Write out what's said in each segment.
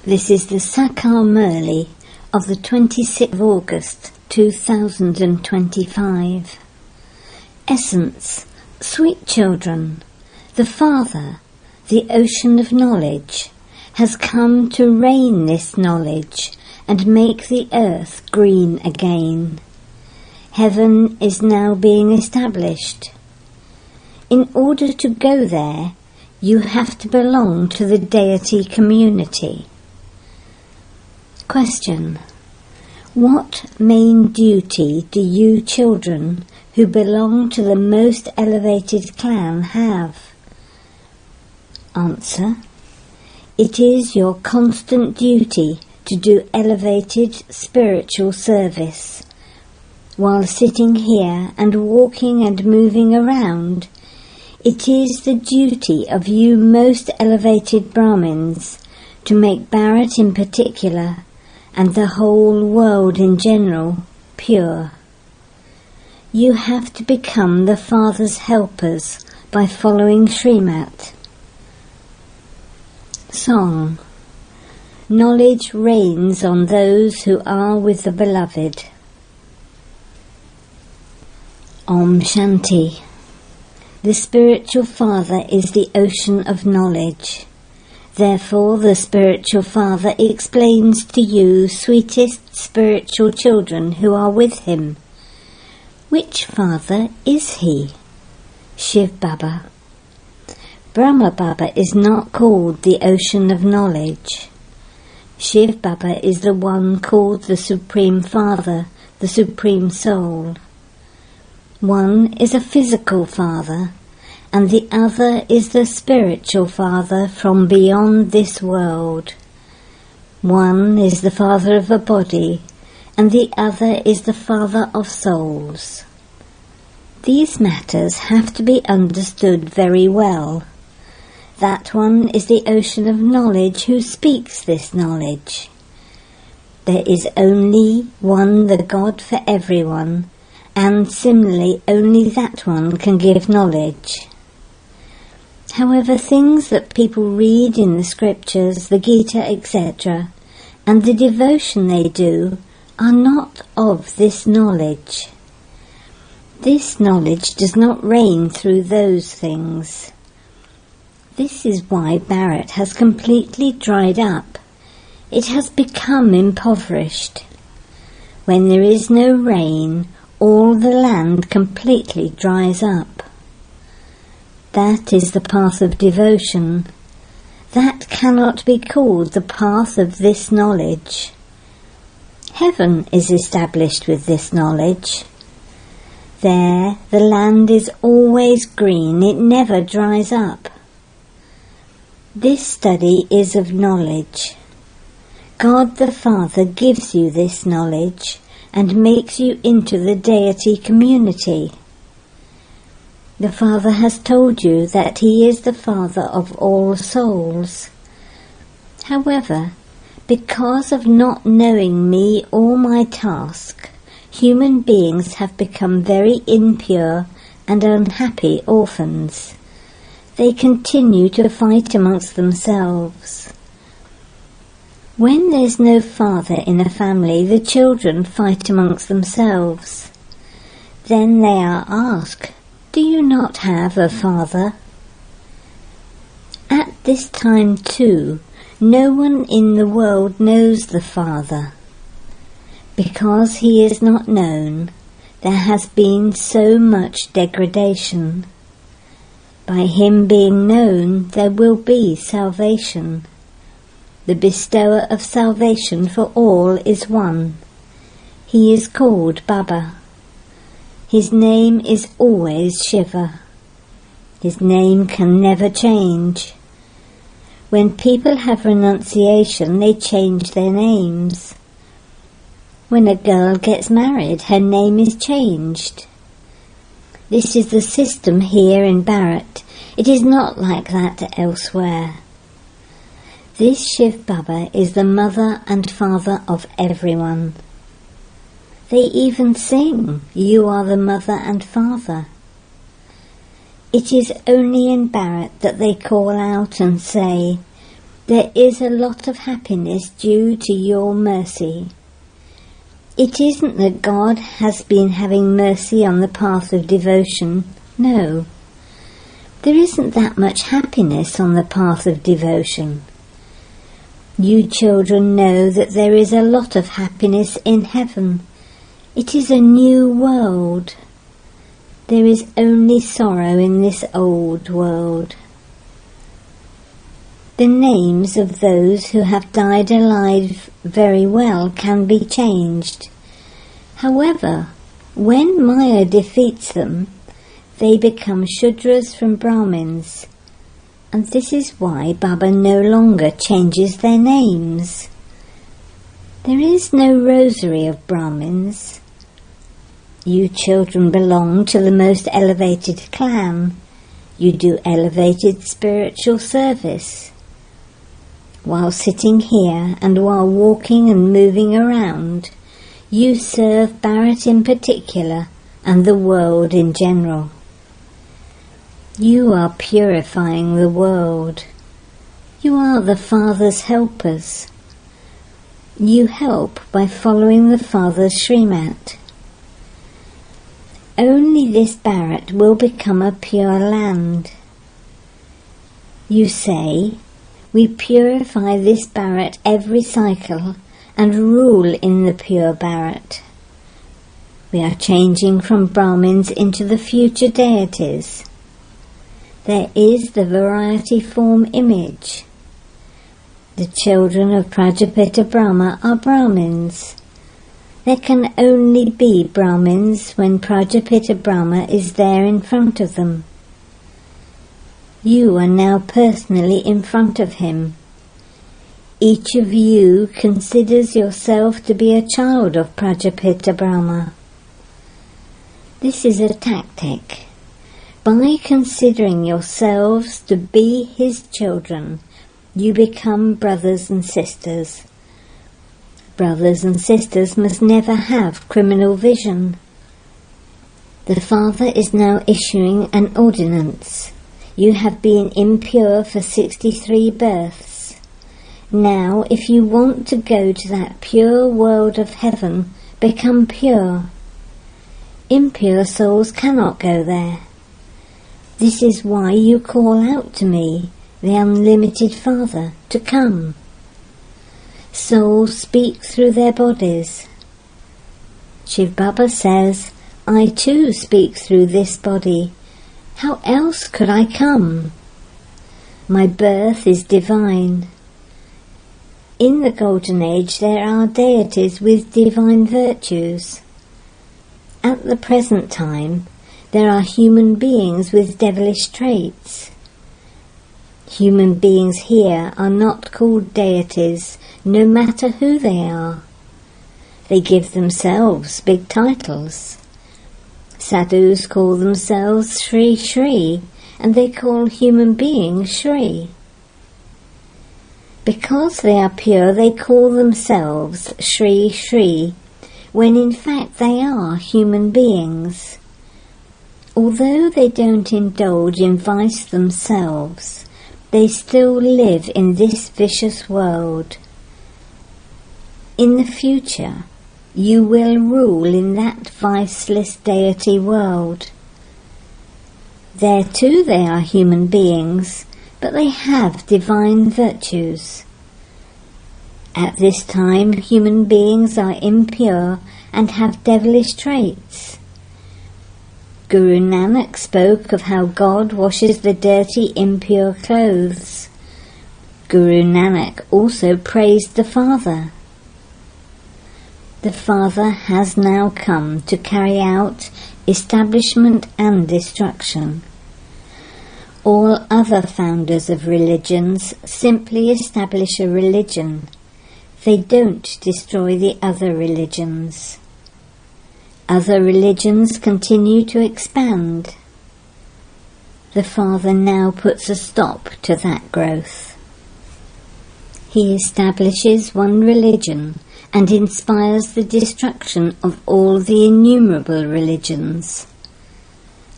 This is the Sakar Murli of the 26th of August 2025. Essence, sweet children, the Father, the ocean of knowledge, has come to rain this knowledge and make the earth green again. Heaven is now being established. In order to go there, you have to belong to the deity community. Question: what main duty do you children who belong to the most elevated clan have? Answer: it is your constant duty to do elevated spiritual service. While sitting here and walking and moving around, it is the duty of you most elevated brahmins to make Bharat in particular and the whole world in general pure. You have to become the Father's helpers by following Srimat. Song. Knowledge reigns on those who are with the Beloved. Om Shanti. The spiritual Father is the ocean of knowledge. Therefore the spiritual Father explains to you, sweetest spiritual children who are with him. Which Father is he? Shivbaba. Brahma Baba is not called the ocean of knowledge. Shivbaba is the one called the Supreme Father, the Supreme Soul. One is a physical Father, and the other is the spiritual Father from beyond this world. One is the Father of a body, and the other is the Father of souls. These matters have to be understood very well. That one is the ocean of knowledge who speaks this knowledge. There is only one, the God for everyone, and similarly only that one can give knowledge. However, things that people read in the scriptures, the Gita, etc., and the devotion they do are not of this knowledge. This knowledge does not reign through those things. This is why Bharat has completely dried up. It has become impoverished. When there is no rain, all the land completely dries up. That is the path of devotion. That cannot be called the path of this knowledge. Heaven is established with this knowledge. There the land is always green, it never dries up. This study is of knowledge. God the Father gives you this knowledge and makes you into the deity community. The Father has told you that he is the Father of all souls. However, because of not knowing me or my task, human beings have become very impure and unhappy orphans. They continue to fight amongst themselves. When there's no father in a family, the children fight amongst themselves. Then they are asked, do you not have a father? At this time too, no one in the world knows the Father. Because he is not known, there has been so much degradation. By him being known, there will be salvation. The bestower of salvation for all is one. He is called Baba. His name is always Shiva. His name can never change. When people have renunciation, they change their names. When a girl gets married, her name is changed. This is the system here in Bharat. It is not like that elsewhere. This Shivbaba is the mother and father of everyone. They even sing, you are the mother and father. It is only in Bharat that they call out and say, There is a lot of happiness due to your mercy. It isn't that God has been having mercy on the path of devotion. No. There isn't that much happiness on the path of devotion. You children know that there is a lot of happiness in heaven. It is a new world. There is only sorrow in this old world. The names of those who have died alive very well can be changed. However, when Maya defeats them, they become Shudras from Brahmins, and this is why Baba no longer changes their names. There is no rosary of Brahmins. You children belong to the most elevated clan. You do elevated spiritual service. While sitting here and while walking and moving around, you serve Bharat in particular and the world in general. You are purifying the world. You are the Father's helpers. You help by following the Father's Srimat. Only this Bharat will become a pure land. You say, we purify this Bharat every cycle and rule in the pure Bharat. We are changing from Brahmins into the future deities. There is the variety form image. The children of Prajapita Brahma are Brahmins. There can only be Brahmins when Prajapita Brahma is there in front of them. You are now personally in front of him. Each of you considers yourself to be a child of Prajapita Brahma. This is a tactic. By considering yourselves to be his children, you become brothers and sisters. Brothers and sisters must never have criminal vision. The Father is now issuing an ordinance. You have been impure for 63 births. Now, if you want to go to that pure world of heaven, become pure. Impure souls cannot go there. This is why you call out to me, the unlimited Father, to come. Souls speak through their bodies. Shivbaba says, I too speak through this body. How else could I come? My birth is divine. In the Golden Age there are deities with divine virtues. At the present time, there are human beings with devilish traits. Human beings here are not called deities, no matter who they are. They give themselves big titles. Sadhus call themselves Shri Shri, and they call human beings Shri. Because they are pure, they call themselves Shri Shri, when in fact they are human beings. Although they don't indulge in vice themselves, they still live in this vicious world. In the future, you will rule in that viceless deity world. There too they are human beings, but they have divine virtues. At this time, human beings are impure and have devilish traits. Guru Nanak spoke of how God washes the dirty, impure clothes. Guru Nanak also praised the Father. The Father has now come to carry out establishment and destruction. All other founders of religions simply establish a religion. They don't destroy the other religions. Other religions continue to expand. The Father now puts a stop to that growth. He establishes one religion and inspires the destruction of all the innumerable religions.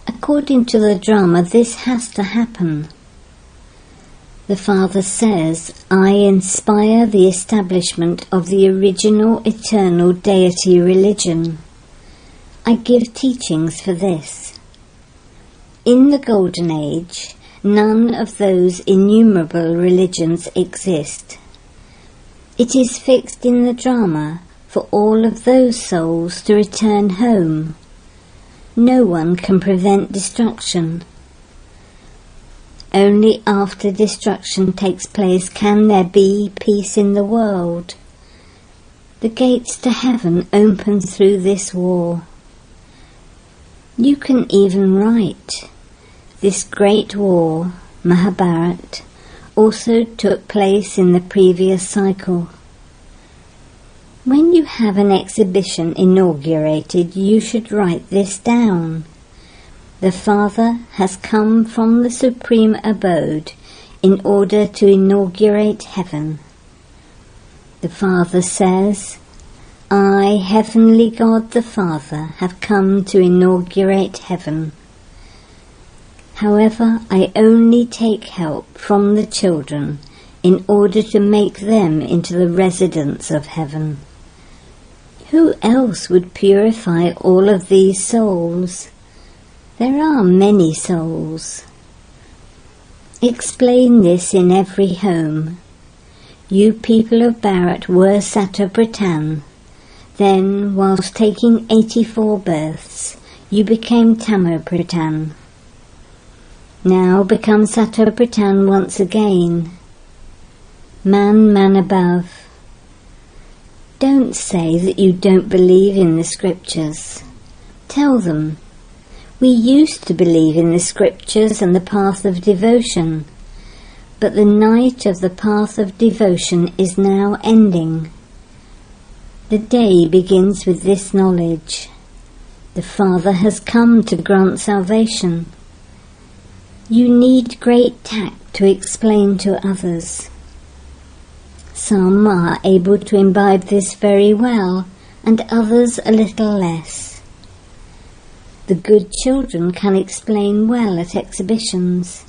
According to the drama, this has to happen. The Father says, I inspire the establishment of the original eternal deity religion. I give teachings for this. In the Golden Age, none of those innumerable religions exist. It is fixed in the drama for all of those souls to return home. No one can prevent destruction. Only after destruction takes place can there be peace in the world. The gates to heaven open through this war. You can even write. This great war, Mahabharata, also took place in the previous cycle. When you have an exhibition inaugurated, you should write this down. The Father has come from the Supreme Abode in order to inaugurate heaven. The Father says, I, Heavenly God the Father, have come to inaugurate heaven. However, I only take help from the children in order to make them into the residents of heaven. Who else would purify all of these souls? There are many souls. Explain this in every home. You people of Bharat were Satapratan. Then, whilst taking 84 births, you became Tamopratan. Now become Satapratan once again. Man above. Don't say that you don't believe in the scriptures. Tell them, we used to believe in the scriptures and the path of devotion, but the night of the path of devotion is now ending. The day begins with this knowledge. The Father has come to grant salvation. You need great tact to explain to others. Some are able to imbibe this very well, and others a little less. The good children can explain well at exhibitions.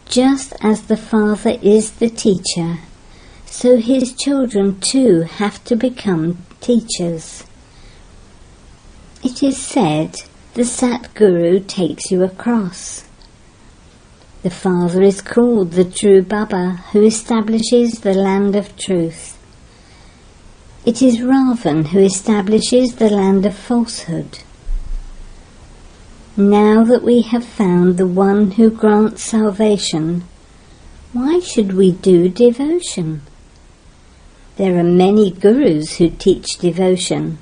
Just as the Father is the teacher, so his children too have to become teachers. It is said the Satguru takes you across. The Father is called the true Baba who establishes the land of truth. It is Ravan who establishes the land of falsehood. Now that we have found the one who grants salvation, why should we do devotion? There are many gurus who teach devotion.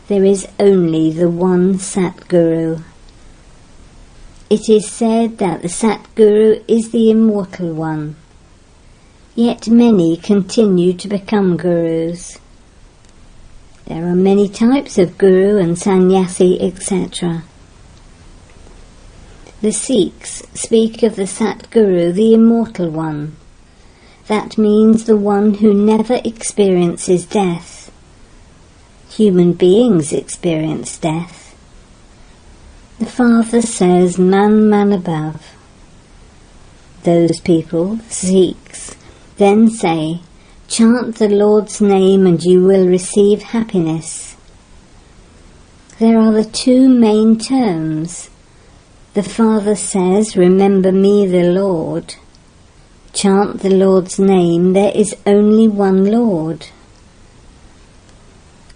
There is only the one Satguru. It is said that the Satguru is the immortal one. Yet many continue to become gurus. There are many types of guru and sannyasi, etc. The Sikhs speak of the Satguru, the immortal one. That means the one who never experiences death. Human beings experience death. The Father says, man above. Those people, Sikhs, then say, chant the Lord's name and you will receive happiness. There are the two main terms. The Father says, remember me the Lord. Chant the Lord's name, there is only one Lord.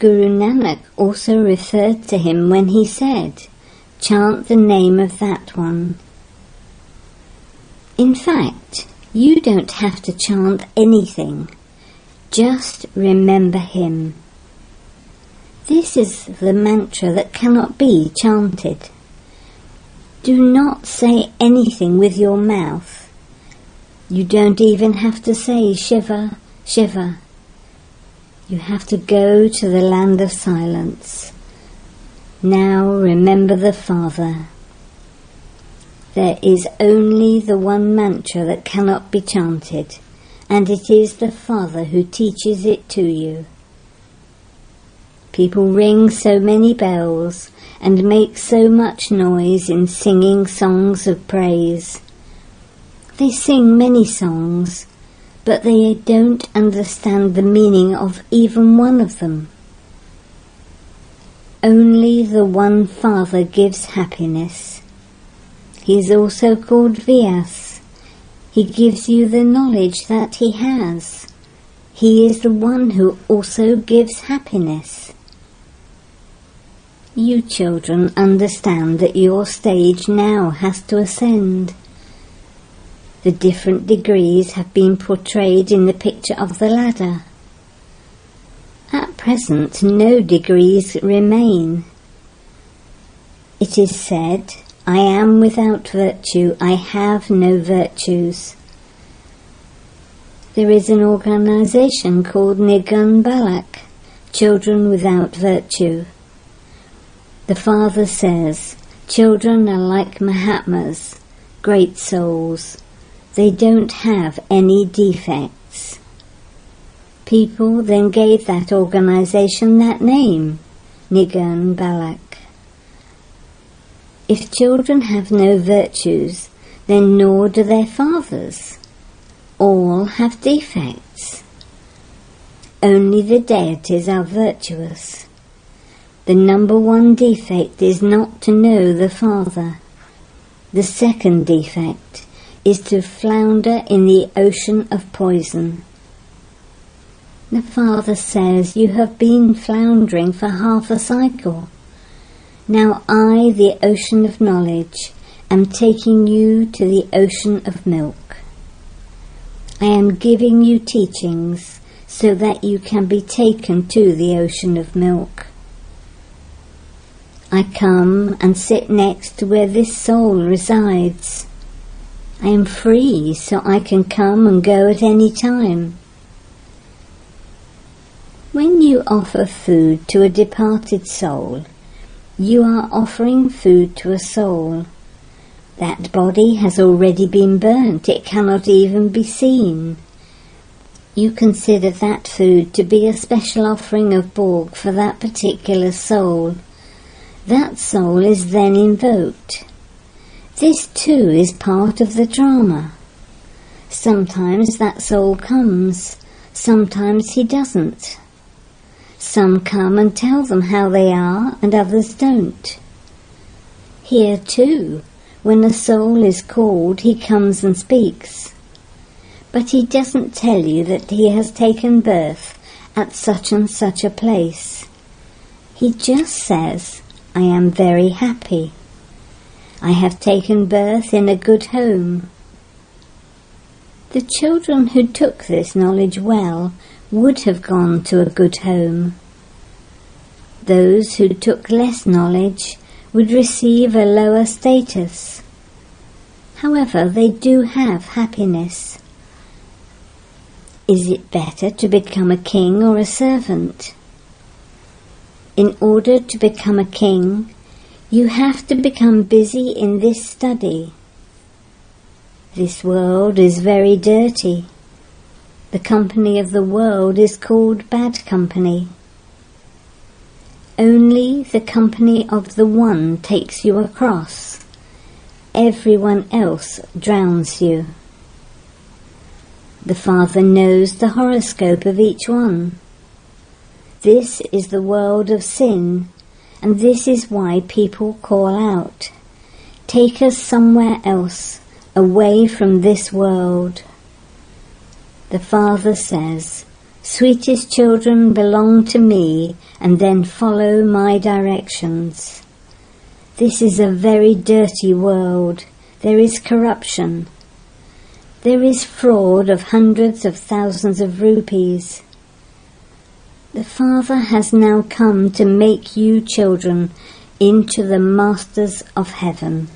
Guru Nanak also referred to him when he said, chant the name of that one. In fact, you don't have to chant anything. Just remember him. This is the mantra that cannot be chanted. Do not say anything with your mouth. You don't even have to say Shiva, Shiva. You have to go to the land of silence. Now remember the Father. There is only the one mantra that cannot be chanted, and it is the Father who teaches it to you. People ring so many bells and make so much noise in singing songs of praise. They sing many songs, but they don't understand the meaning of even one of them. Only the one Father gives happiness. He is also called Vyas. He gives you the knowledge that he has. He is the one who also gives happiness. You children understand that your stage now has to ascend. The different degrees have been portrayed in the picture of the ladder. At present, no degrees remain. It is said, I am without virtue, I have no virtues. There is an organization called Nigun Balak, Children Without Virtue. The Father says, children are like Mahatmas, great souls. They don't have any defects. People then gave that organization that name, Nigun Balak. If children have no virtues, then nor do their fathers. All have defects. Only the deities are virtuous. The number one defect is not to know the Father. The second defect is to flounder in the ocean of poison. The Father says, you have been floundering for half a cycle. Now I, the ocean of knowledge, am taking you to the ocean of milk. I am giving you teachings so that you can be taken to the ocean of milk. I come and sit next to where this soul resides. I am free, so I can come and go at any time. When you offer food to a departed soul, you are offering food to a soul. That body has already been burnt, it cannot even be seen. You consider that food to be a special offering of Borg for that particular soul. That soul is then invoked. This too is part of the drama. Sometimes that soul comes, sometimes he doesn't. Some come and tell them how they are, and others don't. Here too, when a soul is called, he comes and speaks. But he doesn't tell you that he has taken birth at such and such a place. He just says, I am very happy. I have taken birth in a good home. The children who took this knowledge well would have gone to a good home. Those who took less knowledge would receive a lower status. However, they do have happiness. Is it better to become a king or a servant? In order to become a king, you have to become busy in this study. This world is very dirty. The company of the world is called bad company. Only the company of the One takes you across. Everyone else drowns you. The Father knows the horoscope of each one. This is the world of sin, and this is why people call out, take us somewhere else, away from this world. The Father says, sweetest children belong to me and then follow my directions. This is a very dirty world. There is corruption. There is fraud of hundreds of thousands of rupees. The Father has now come to make you children into the masters of heaven.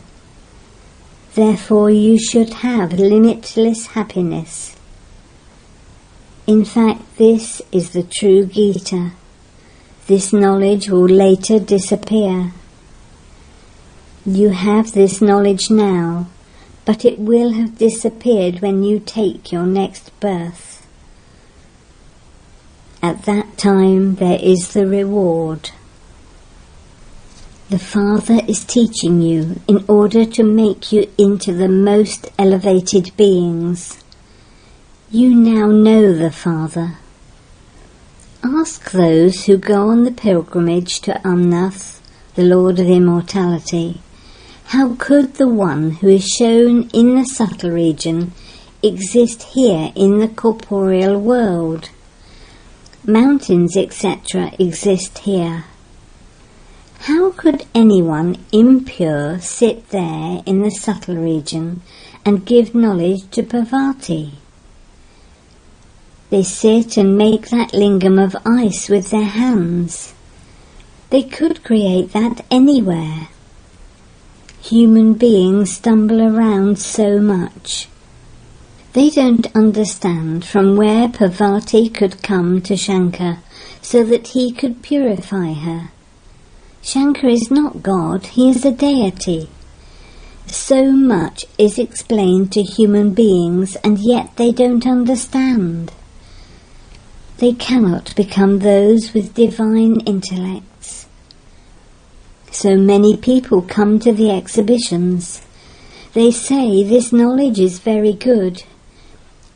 Therefore you should have limitless happiness. In fact, this is the true Gita. This knowledge will later disappear. You have this knowledge now, but it will have disappeared when you take your next birth. At that time there is the reward. The Father is teaching you in order to make you into the most elevated beings. You now know the Father. Ask those who go on the pilgrimage to Amnath, the Lord of Immortality, how could the one who is shown in the subtle region exist here in the corporeal world? Mountains, etc. exist here. How could anyone impure sit there in the subtle region and give knowledge to Parvati? They sit and make that lingam of ice with their hands. They could create that anywhere. Human beings stumble around so much. They don't understand from where Parvati could come to Shankar so that he could purify her. Shankar is not God, he is a deity. So much is explained to human beings and yet they don't understand. They cannot become those with divine intellects. So many people come to the exhibitions. They say this knowledge is very good.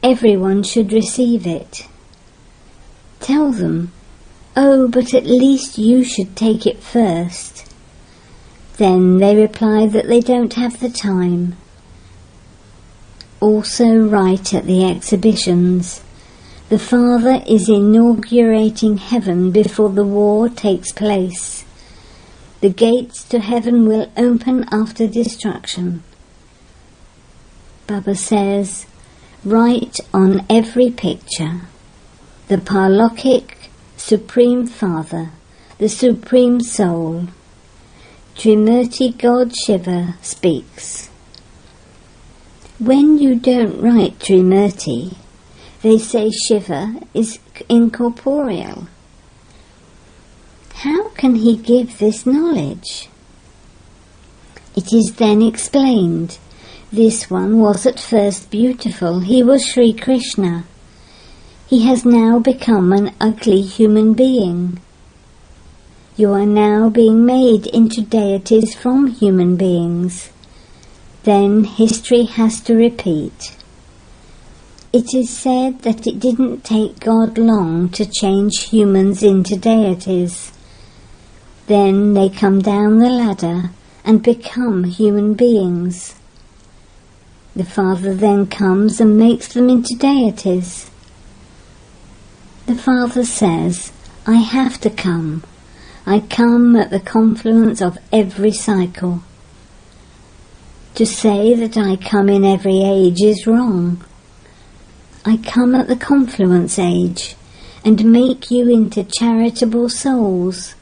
Everyone should receive it. Tell them, oh, but at least you should take it first. Then they reply that they don't have the time. Also right at the exhibitions, the Father is inaugurating heaven before the war takes place. The gates to heaven will open after destruction. Baba says, write on every picture, the Parlokhic Supreme Father, the Supreme Soul. Trimurti God Shiva speaks. When you don't write Trimurti, they say Shiva is incorporeal. How can he give this knowledge? It is then explained, this one was at first beautiful, he was Sri Krishna. He has now become an ugly human being. You are now being made into deities from human beings. Then history has to repeat. It is said that it didn't take God long to change humans into deities. Then they come down the ladder and become human beings. The Father then comes and makes them into deities. The Father says, I have to come. I come at the confluence of every cycle. To say that I come in every age is wrong. I come at the confluence age and make you into charitable souls.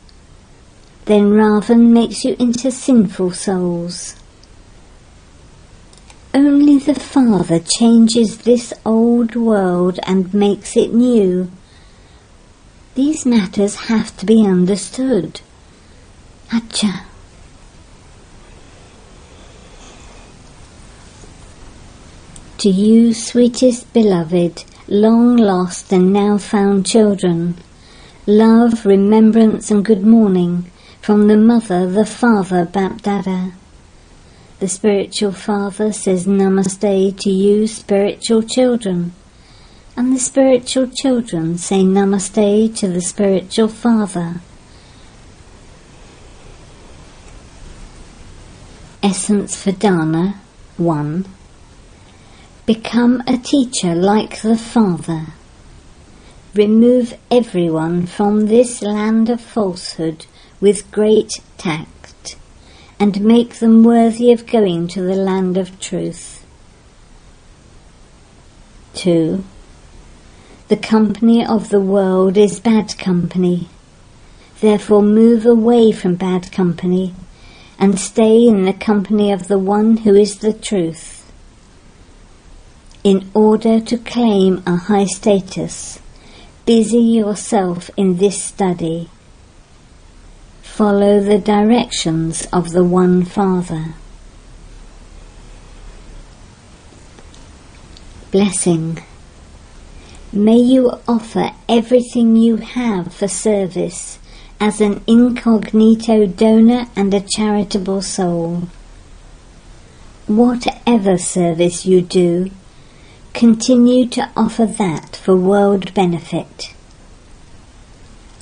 Then Ravan makes you into sinful souls. Only the Father changes this old world and makes it new. These matters have to be understood. Acha. To you, sweetest beloved, long lost and now found children, love, remembrance and good morning from the Mother, the Father, Bapdada. The spiritual Father says Namaste to you, spiritual children, and the spiritual children say Namaste to the spiritual Father. Essence for Dana 1. Become a teacher like the Father. Remove everyone from this land of falsehood with great tact, and make them worthy of going to the land of truth. 2. The company of the world is bad company. Therefore move away from bad company and stay in the company of the one who is the truth. In order to claim a high status, busy yourself in this study. Follow the directions of the One Father. Blessing. May you offer everything you have for service as an incognito donor and a charitable soul. Whatever service you do, continue to offer that for world benefit.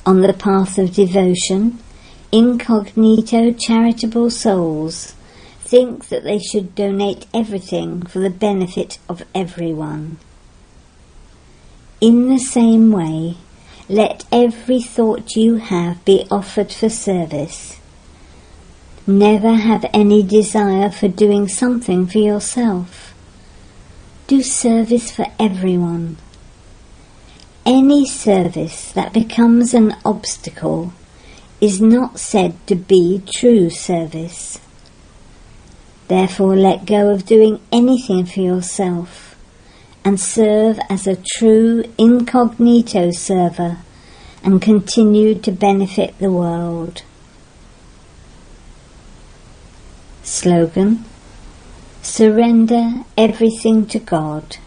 On the path of devotion, incognito charitable souls think that they should donate everything for the benefit of everyone. In the same way, let every thought you have be offered for service. Never have any desire for doing something for yourself. Do service for everyone. Any service that becomes an obstacle is not said to be true service. Therefore, let go of doing anything for yourself and serve as a true incognito server and continue to benefit the world. Slogan: surrender everything to God,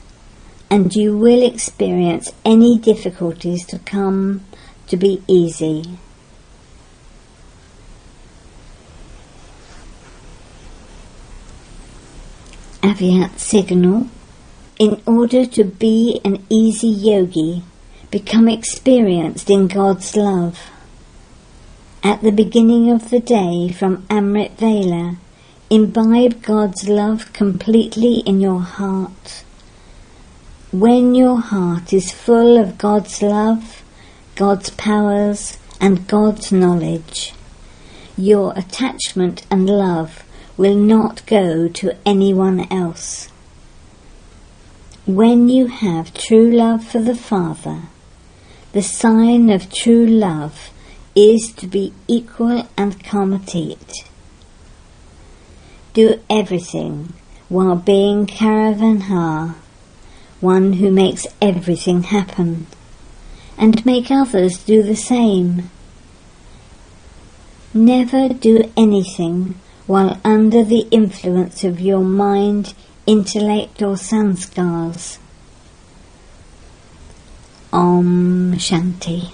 and you will experience any difficulties to come to be easy. Avyat signal: in order to be an easy yogi, become experienced in God's love. At the beginning of the day from Amrit Vela, imbibe God's love completely in your heart. When your heart is full of God's love, God's powers and God's knowledge, your attachment and love will not go to anyone else. When you have true love for the Father, the sign of true love is to be equal and complete. Do everything while being Karavanhar, one who makes everything happen, and make others do the same. Never do anything while under the influence of your mind, intellect or sanskars. Om Shanti.